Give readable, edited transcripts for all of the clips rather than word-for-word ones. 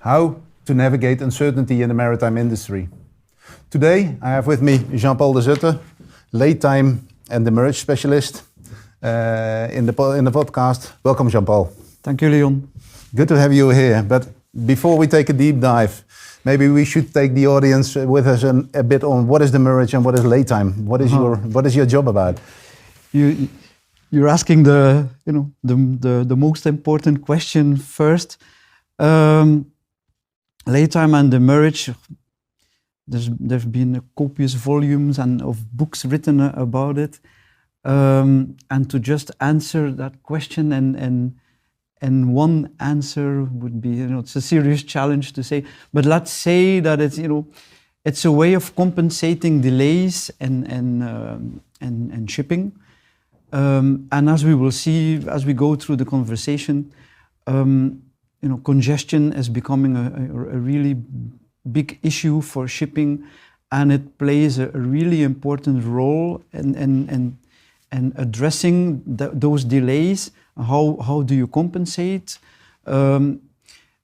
How to navigate uncertainty in the maritime industry. Today I have with me Jean-Paul Dezutter, laytime and demurrage specialist in the Vodcast. Welcome, Jean-Paul. Thank you, Leon. Good to have you here, but before we take a deep dive, maybe we should take the audience with us a bit on what is demurrage and what is laytime. What is your job about? You're asking the most important question first. Laytime and demurrage. There's been copious volumes of books written about it, and to just answer that question and one answer would be, it's a serious challenge to say. But let's say that it's a way of compensating delays and shipping. And as we will see as we go through the conversation, congestion is becoming a really big issue for shipping, and it plays a really important role in addressing those delays. How do you compensate?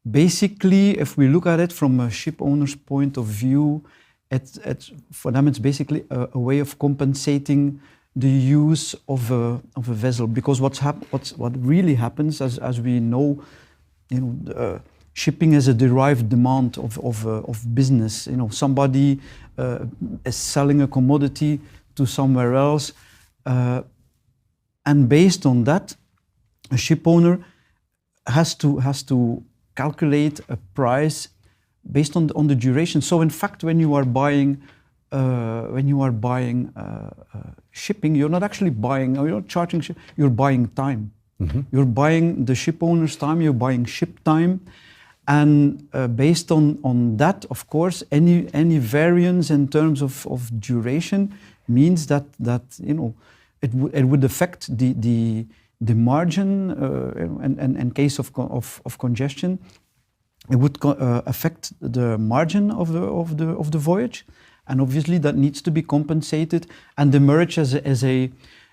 Basically, if we look at it from a ship owner's point of view, for them it's basically a way of compensating the use of a vessel, because what really happens, as we know, shipping is a derived demand of business. Somebody is selling a commodity to somewhere else, and based on that, a ship owner has to calculate a price based on the duration. So in fact, when you are buying shipping, you're not actually buying, or you're not charging ship, you're buying time. Mm-hmm. You're buying the ship owner's time, you're buying ship time, and based on that, of course, any variance in terms of duration means that it would affect the margin, and in case of congestion, it would affect the margin of the voyage, and obviously that needs to be compensated. And demurrage is a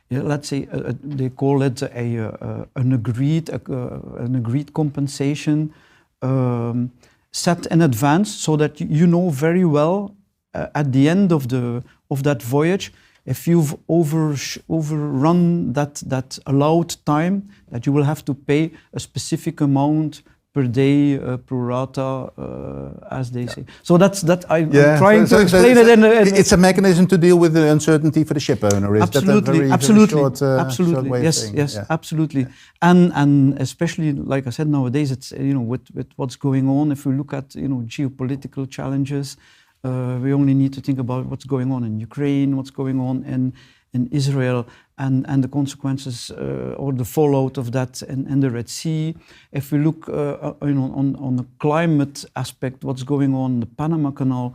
let's say they call it an agreed compensation set in advance, so that you know very well at the end of that voyage, if you've overrun that allowed time, that you will have to pay a specific amount per day, pro rata, as they say. So I'm trying to explain it. It's a mechanism to deal with the uncertainty for the ship owner. Is that a very short way of saying? Yes, absolutely. Yeah. And especially, like I said, nowadays it's with what's going on. If we look at geopolitical challenges, we only need to think about what's going on in Ukraine, what's going on in Israel, and the consequences or the fallout of that in the Red Sea. If we look on the climate aspect, what's going on in the Panama Canal,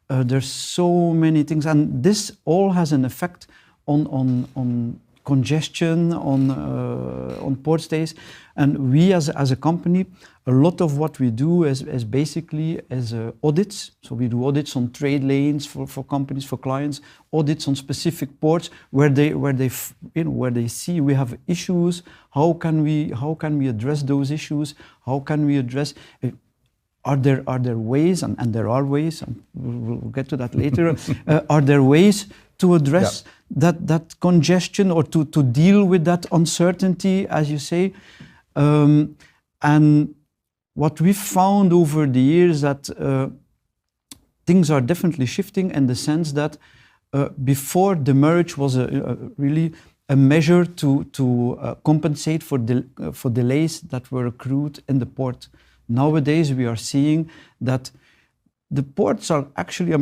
there's so many things, and this all has an effect on congestion, on port stays. And we as a company, a lot of what we do is basically audits. So we do audits on trade lanes for companies, for clients, audits on specific ports where they see we have issues. How can we address those issues? How can we address? Are there ways, and there are ways, and we'll get to that later. Are there ways to address that congestion, or to deal with that uncertainty, as you say? And what we've found over the years that things are definitely shifting, in the sense that before, demurrage was really a measure to compensate for delays that were accrued in the port. Nowadays, we are seeing that the ports are actually,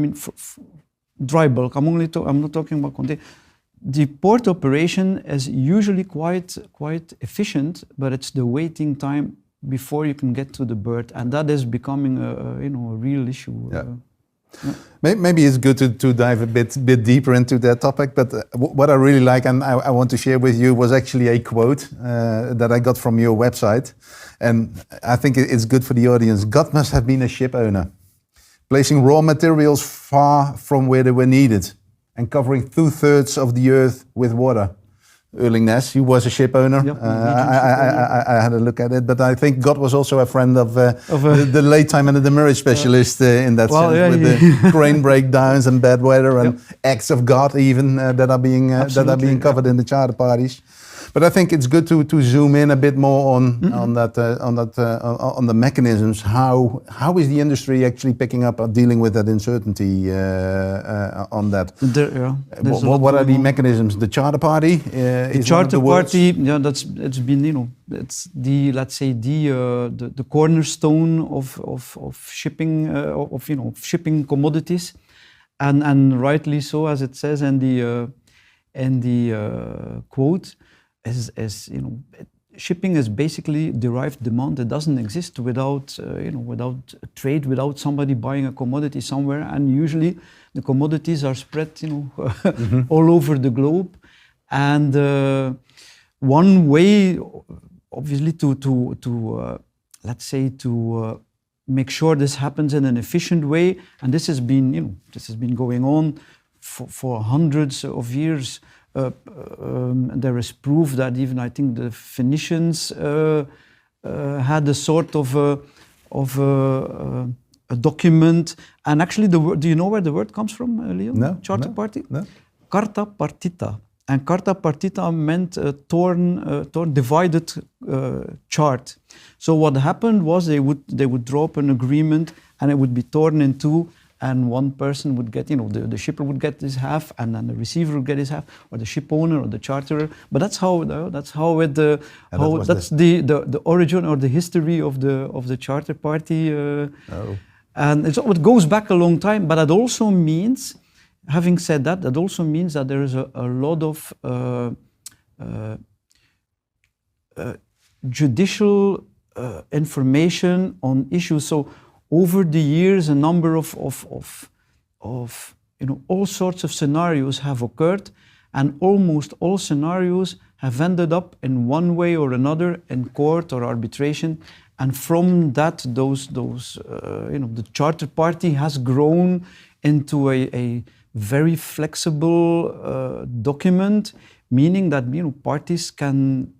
dry bulk. I'm not talking about container. The port operation is usually quite efficient, but it's the waiting time before you can get to the berth, and that is becoming a real issue. Yeah. Maybe it's good to dive a bit deeper into that topic, but what I really like and I want to share with you was actually a quote that I got from your website, and I think it's good for the audience. God must have been a ship owner, placing raw materials far from where they were needed and covering 2/3 of the earth with water. Ness, who was a ship owner. Yep, I had a look at it, but I think God was also a friend of the laytime and the demurrage specialist in that sense, with the crane breakdowns and bad weather and acts of God even that are being covered in the charter parties. But I think it's good to zoom in a bit more on the mechanisms. How is the industry actually picking up or dealing with that uncertainty on that? What are the mechanisms? The charter party. The charter party. Yeah, it's been it's the, let's say, the cornerstone of shipping shipping commodities, and rightly so, as it says in the quote. As shipping is basically derived demand. It doesn't exist without without trade, without somebody buying a commodity somewhere. And usually the commodities are spread all over the globe. And one way, obviously, to let's say to make sure this happens in an efficient way, and this has been going on for hundreds of years. There is proof that even I think the Phoenicians had a sort of a document. And actually, the word, do you know where the word comes from, Leon? No. Charter party? No. Carta partita. And carta partita meant a torn, divided chart. So what happened was they would draw up an agreement, and it would be torn in two. And one person would get, the shipper would get his half, and then the receiver would get his half, or the ship owner or the charterer. But that's the origin or the history of the charter party. And it goes back a long time. But that also means, having said that, that also means that there is a lot of judicial information on issues. So over the years, a number of all sorts of scenarios have occurred, and almost all scenarios have ended up in one way or another in court or arbitration. And from that, the charter party has grown into a very flexible document, meaning that parties can.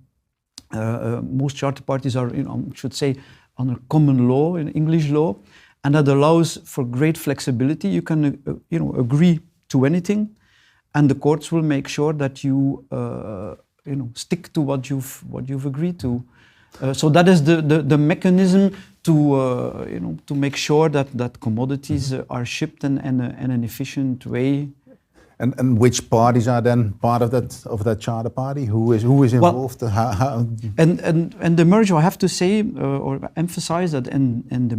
Most charter parties are, I should say, under common law, in English law, and that allows for great flexibility. You can, agree to anything, and the courts will make sure that you, stick to what you've agreed to. So that is the mechanism to make sure that commodities are shipped in an efficient way. And which parties are then part of that charter party? Who is involved? Well, and the merge, I have to say or emphasize that in the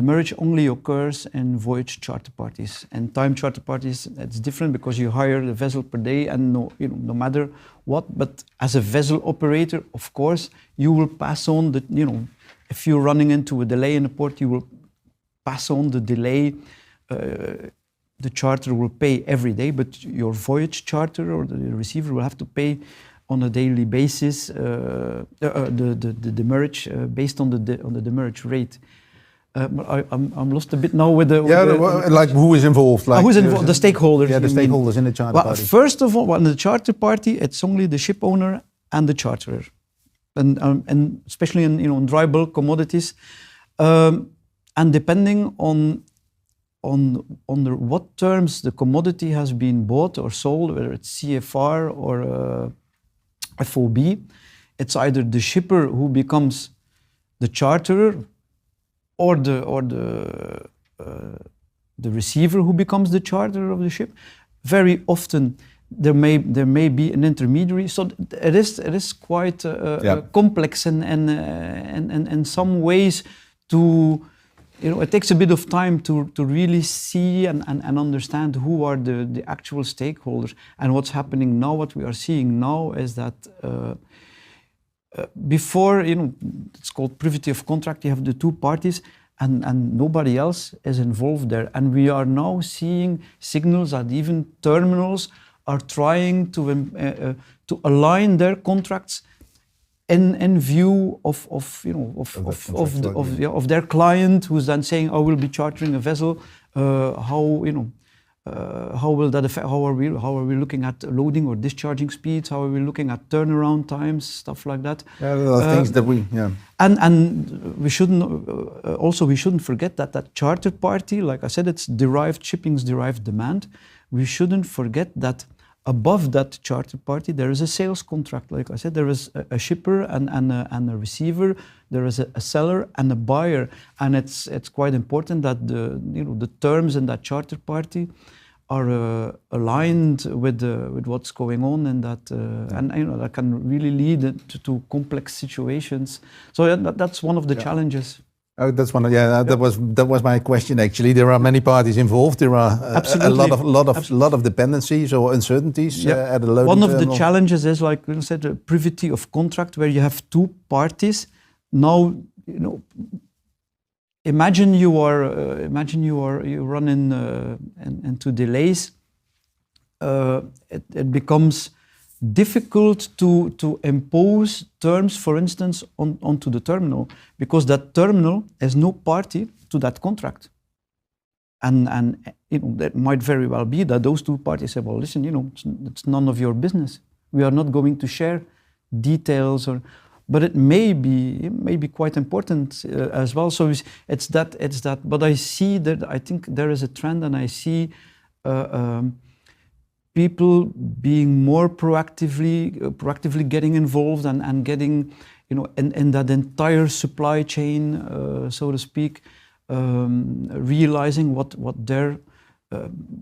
merge only occurs in voyage charter parties. And time charter parties, it's different because you hire the vessel per day, and no matter what. But as a vessel operator, of course, you will pass on if you're running into a delay in a port, you will pass on the delay. The charter will pay every day, but your voyage charter or the receiver will have to pay on a daily basis the demurrage based on the demurrage rate. I'm lost a bit now with the like who is involved? Like who's involved? The stakeholders. Yeah, the stakeholders in the charter party. First of all, in the charter party, it's only the ship owner and the charterer, and especially in dry bulk commodities, and depending on under what terms the commodity has been bought or sold, whether it's CFR or FOB, it's either the shipper who becomes the charterer, or the receiver who becomes the charterer of the ship. Very often there may be an intermediary, so it is quite complex in some ways to. It takes a bit of time to really see and understand who are the actual stakeholders. And what's happening now, what we are seeing now is that before, it's called privity of contract, you have the two parties and nobody else is involved there. And we are now seeing signals that even terminals are trying to align their contracts in view of their client, who's then saying, "I will be chartering a vessel. How how will that affect? How are we looking at loading or discharging speeds? How are we looking at turnaround times, stuff like that? Yeah, there are things that we And we shouldn't forget that charter party, like I said, it's shipping's derived demand. We shouldn't forget that above that charter party there is a sales contract. Like I said, there is a shipper and a receiver. There is a seller and a buyer, and it's quite important that the terms in that charter party are aligned with what's going on in that, and that can really lead to complex situations. So that's one of the challenges. Oh, that's one. That was my question. Actually, there are many parties involved. There are a lot of dependencies or uncertainties at a loading One of terminal. the challenges is, like we said, a privity of contract, where you have two parties. Now, imagine you run into delays. It becomes difficult to impose terms, for instance, onto the terminal, because that terminal is no party to that contract. And that might very well be that those two parties say, well, listen, it's none of your business. We are not going to share details, but it may be quite important as well. So it's that. But I see that, I think there is a trend, and I see people being more proactively getting involved and getting, in that entire supply chain, so to speak, realizing what their.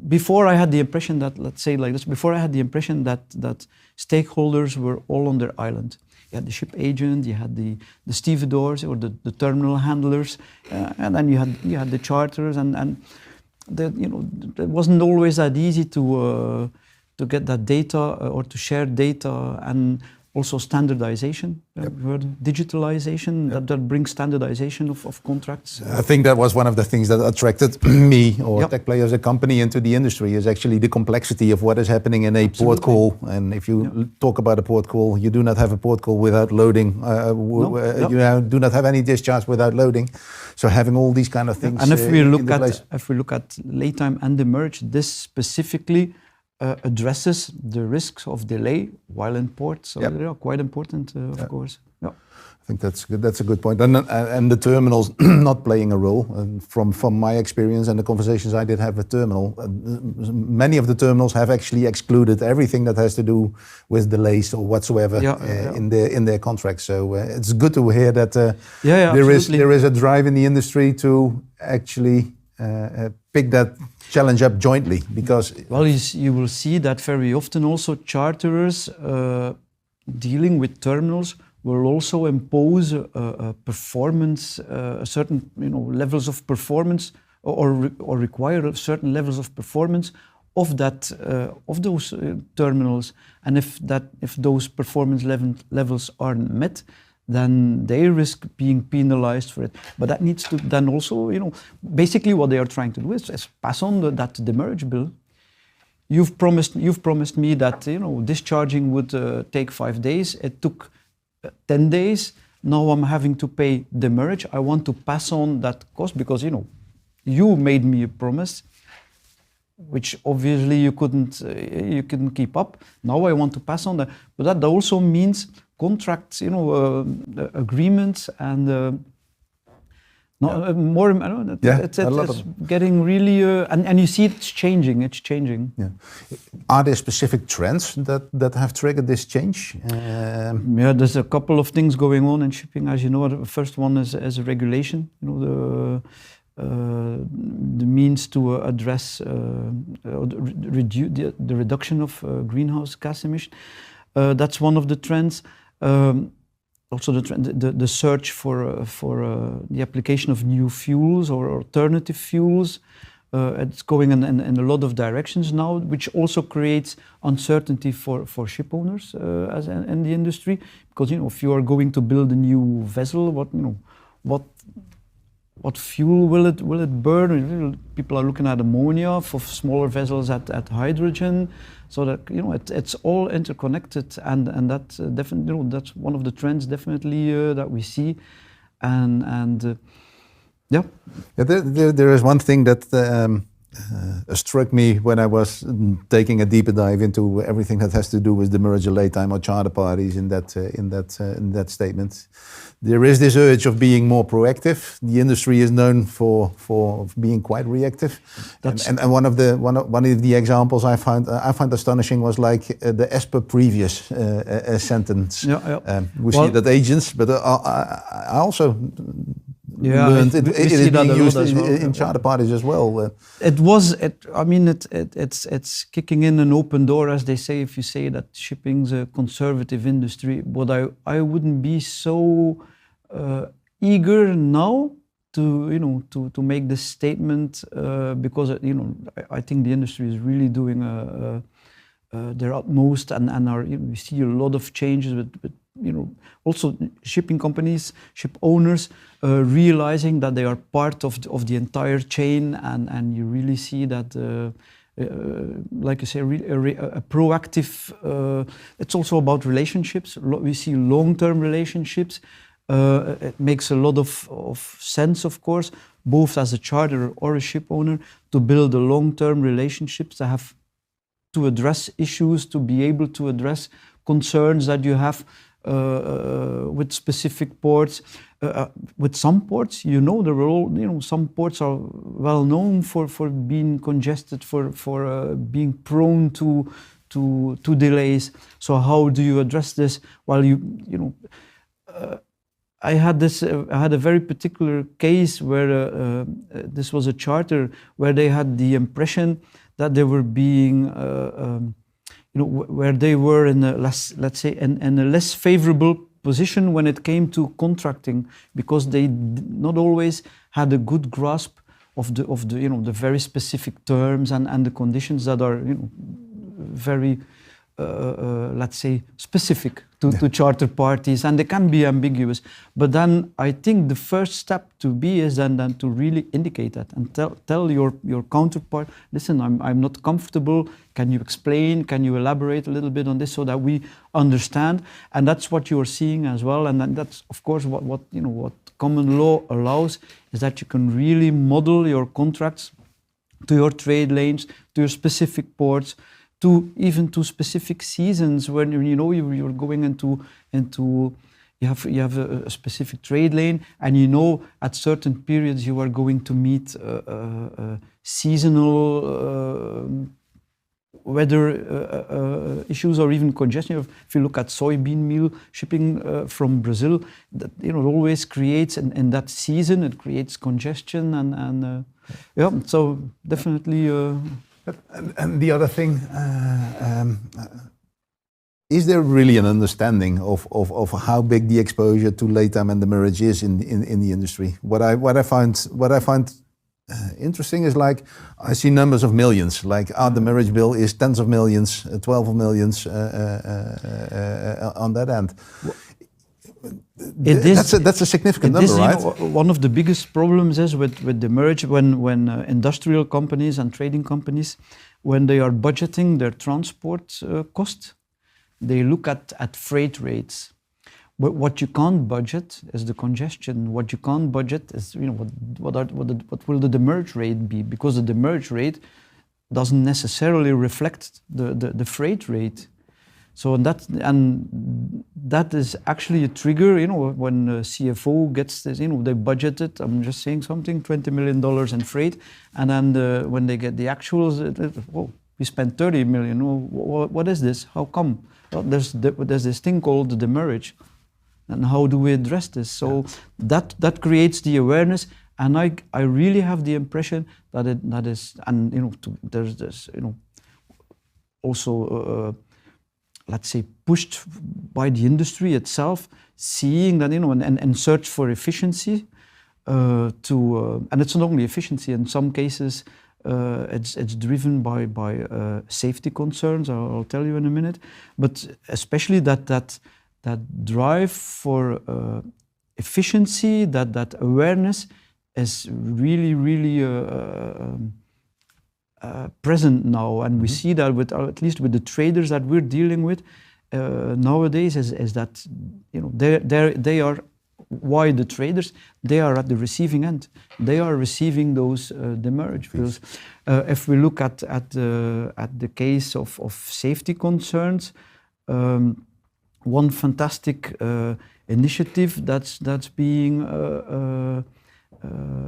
Before I had the impression that, let's say like this, before I had the impression that stakeholders were all on their island. You had the ship agent, you had the stevedores or the terminal handlers, and then you had the charters, and it wasn't always that easy to get that data or to share data, and also standardization, digitalization, that brings standardization of contracts. I think that was one of the things that attracted me or Teqplay as a company into the industry, is actually the complexity of what is happening in a port call. And if you talk about a port call, you do not have a port call without loading. You do not have any discharge without loading. So having all these kind of things. And if we look at laytime and demurrage, this specifically addresses the risks of delay while in port. So they are quite important, of course. Yeah. I think that's good. That's a good point. And the terminals not playing a role. And from my experience and the conversations I did have with terminal, many of the terminals have actually excluded everything that has to do with delays or whatsoever in their contracts. So it's good to hear that there is a drive in the industry to actually pick that challenge up jointly, because you will see that very often also charterers dealing with terminals will also impose a performance, certain levels of performance, or require certain levels of performance of those terminals, and if those performance levels aren't met, then they risk being penalized for it. But that needs to then also, basically what they are trying to do is pass on that demurrage bill. You've promised me that discharging would take 5 days. It took 10 days. Now I'm having to pay demurrage. I want to pass on that cost because you made me a promise, which obviously you couldn't keep up. Now I want to pass on that. But that also means contracts, agreements, and more. It's getting really, and you see it's changing. It's changing. Yeah. Are there specific trends that have triggered this change? There's a couple of things going on in shipping, as you know. The first one is a regulation. The means to address the reduction of greenhouse gas emission. That's one of the trends. Also, the search for the application of new fuels or alternative fuels. It's going in a lot of directions now, which also creates uncertainty for ship owners as in the industry, because if you are going to build a new vessel, what fuel will it burn? People are looking at ammonia, for smaller vessels at hydrogen, so that it's all interconnected, and that's definitely that's one of the trends definitely that we see, there is one thing that struck me when I was taking a deeper dive into everything that has to do with demurrage, laytime, or charter parties in that statement. There is this urge of being more proactive. The industry is known for being quite reactive. And one of the examples I find astonishing was like the as per previous sentence. We see that agents, but I also learned it is being used in charter parties as well. It's kicking in an open door, as they say. If you say that shipping's a conservative industry, but I wouldn't be so eager now to make this statement because I think the industry is really doing their utmost and we see a lot of changes with also shipping companies, ship owners realizing that they are part of the entire chain, and you really see that like I say, a proactive, it's also about relationships. We see long-term relationships. It makes a lot of sense, of course, both as a charter or a ship owner, to build a long-term relationships, to address issues, to be able to address concerns that you have with specific ports. With some ports, some ports are well known for being congested, for being prone to delays. So how do you address this? Well, I had a very particular case where this was a charter where they had the impression that they were being where they were in a less favorable position when it came to contracting, because they not always had a good grasp of the very specific terms and the conditions that are very specific to charter parties, and they can be ambiguous. But then I think the first step to be is then to really indicate that and tell your counterpart, listen, I'm not comfortable. Can you explain? Can you elaborate a little bit on this so that we understand? And that's what you're seeing as well. And that's of course what common law allows, is that you can really model your contracts to your trade lanes, to your specific ports, even to specific seasons when you're going into you have a specific trade lane, and at certain periods you are going to meet seasonal weather issues or even congestion. If you look at soybean meal shipping from Brazil, that it always creates in that season, it creates congestion and so definitely. And the other thing, is there really an understanding of how big the exposure to laytime and demurrage is in the industry? What I find interesting is, like, I see numbers of millions. Like our demurrage bill is tens of millions, 12 of millions on that end. That's a significant number, right? One of the biggest problems is with demurrage when industrial companies and trading companies, when they are budgeting their transport cost, they look at freight rates. But what you can't budget is the congestion. What you can't budget is what will the demurrage rate be, because the demurrage rate doesn't necessarily reflect the freight rate. So that is actually a trigger, when a CFO gets this, they budgeted, I'm just saying something, $20 million in freight, and then when they get the actuals, we spent 30 million. What is this? How come? Well, there's this thing called the demurrage, and how do we address this? So that creates the awareness, and I really have the impression that that is, and there's this, also. Let's say, pushed by the industry itself, seeing that, and search for efficiency and it's not only efficiency. In some cases, it's driven by safety concerns. I'll tell you in a minute. But especially that drive for efficiency, that awareness is really present now, and we see that at least with the traders that we're dealing with nowadays, is that they are why the traders, they are at the receiving end. They are receiving those demurrage bills. If we look at the case of safety concerns, one fantastic initiative that's being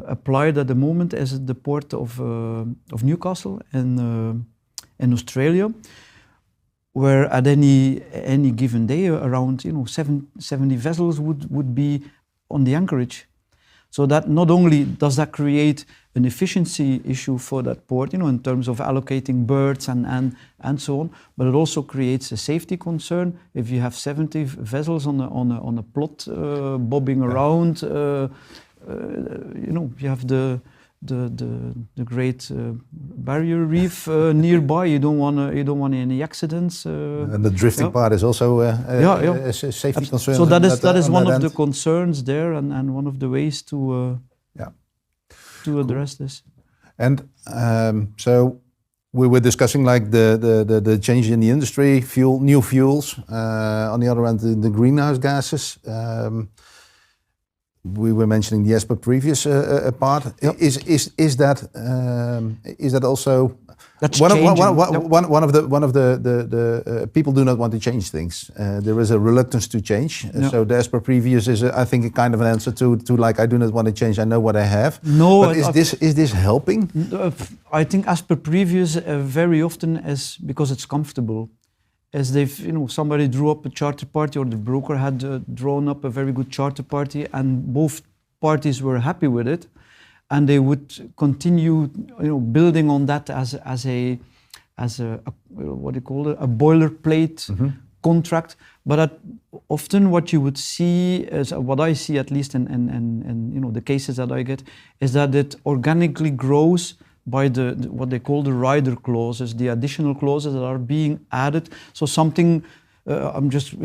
applied at the moment is the port of Newcastle in Australia, where at any given day around 70 vessels would be on the anchorage. So that not only does that create an efficiency issue for that port, in terms of allocating berths and so on, but it also creates a safety concern. If you have 70 vessels on a plot bobbing around, you have the Great Barrier Reef nearby. You don't want any accidents. And the drifting part is also a safety concern. So that is one of the concerns there, and one of the ways to address this. And so we were discussing like the change in the industry, new fuels. On the other hand, the greenhouse gases. We were mentioning the as per previous part. Yep. Is that also one of the people do not want to change things. There is a reluctance to change. Yep. So the as per previous is I think a kind of an answer to like I do not want to change. I know what I have. No, but is this helping? I think as per previous very often is because it's comfortable. As they've, somebody drew up a charter party, or the broker had drawn up a very good charter party, and both parties were happy with it, and they would continue, building on that as a what do you call it, a boilerplate contract. But often what you would see, is what I see at least in the cases that I get, is that it organically grows by what they call the rider clauses, the additional clauses that are being added. So something, I'm just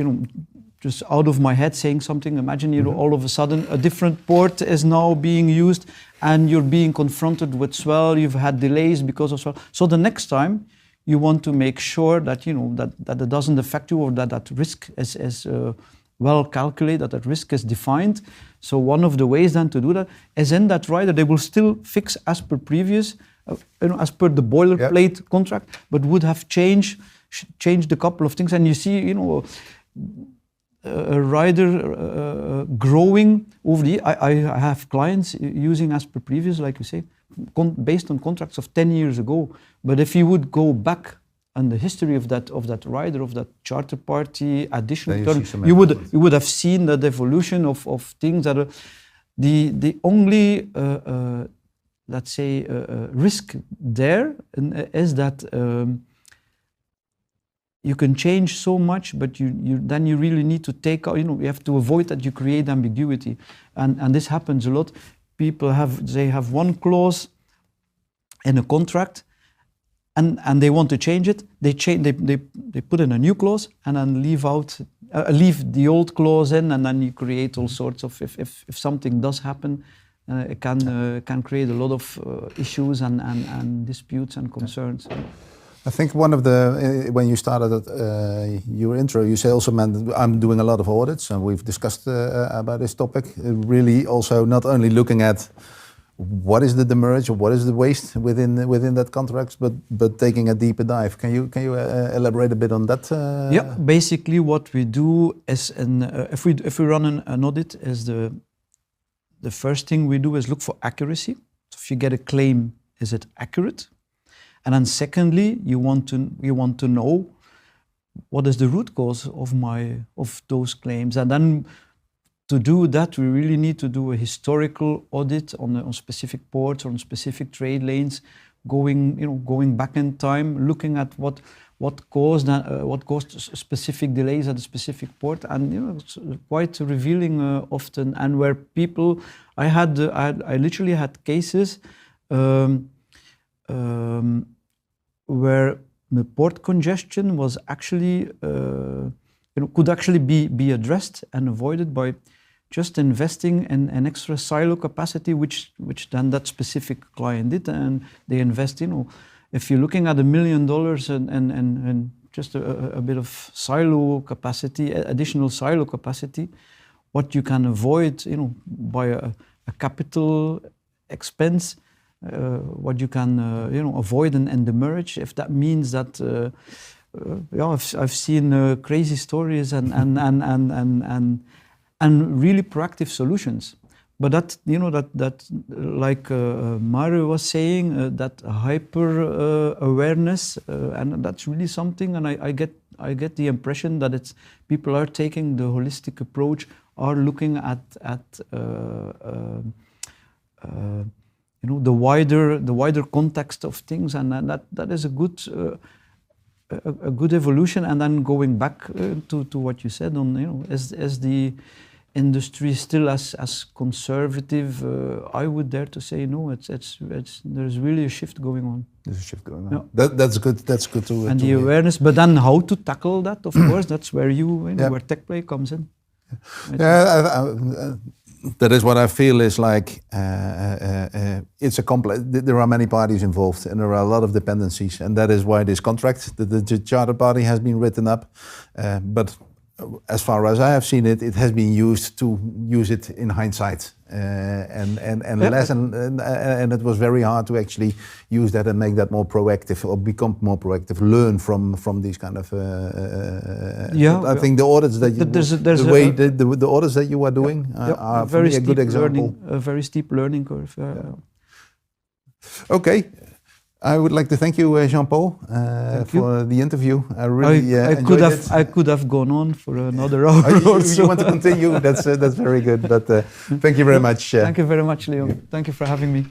out of my head saying something. Imagine all of a sudden a different port is now being used, and you're being confronted with swell. You've had delays because of swell. So the next time you want to make sure that that it doesn't affect you, or that risk is well calculated, that risk is defined. So one of the ways then to do that is in that rider they will still fix as per previous. As per the boilerplate contract, but would have changed a couple of things. And you see, a rider growing over the. I have clients using as per previous, like you say, based on contracts of 10 years ago. But if you would go back on the history of that rider, of that charter party additional term, you would have seen that evolution of things that are the only. Let's say risk there is that you can change so much, but then you really need to take out. You have to avoid that you create ambiguity, and this happens a lot. People have one clause in a contract, and they want to change it. They put in a new clause and then leave the old clause in, and then you create all sorts of if something does happen. It can create a lot of issues and disputes and concerns. I think one of when you started your intro, you say also meant I'm doing a lot of audits, and we've discussed about this topic. Really, also not only looking at what is the demurrage or what is the waste within that contract, but taking a deeper dive. Can you elaborate a bit on that? Yeah, basically what we do is, if we run an audit, is the first thing we do is look for accuracy. So if you get a claim, is it accurate? And then secondly, you want to know what is the root cause of those claims. And then to do that, we really need to do a historical audit on specific ports, on specific trade lanes, going back in time, looking at what caused specific delays at a specific port, and it's quite revealing often. And where people, I literally had cases where the port congestion was actually could actually be addressed and avoided by just investing in an extra silo capacity, which then that specific client did, and they invest. If you're looking at $1 million and just a bit of silo capacity, additional silo capacity, what you can avoid, by a capital expense, what you can, avoid in demurrage. If that means that, I've seen crazy stories and really proactive solutions. But that, that like Mario was saying, that hyper awareness, and that's really something. And I get the impression that people are taking the holistic approach, are looking at the wider context of things, and that is a good evolution. And then going back to what you said on, as the industry still as conservative, I would dare to say no. There's really a shift going on. There's a shift going on. Yeah. That's good. That's good to. And the awareness, but then how to tackle that? Of course, that's where where Teqplay comes in. That is what I feel is like. It's a complex. There are many parties involved, and there are a lot of dependencies, and that is why this contract, the charter party, has been written up. But as far as I have seen it, it has been used to use it in hindsight, less, and it was very hard to actually use that and make that more proactive or become more proactive. Learn from these kind of. I think the audits that you, the audits that you are doing are for me a good example. A very steep learning curve. Okay. I would like to thank you, Jean-Paul, for the interview. I really enjoyed it. I could have gone on for another hour or so. You want to continue? That's very good. But thank you very much. Thank you very much, Leon. Thank you for having me.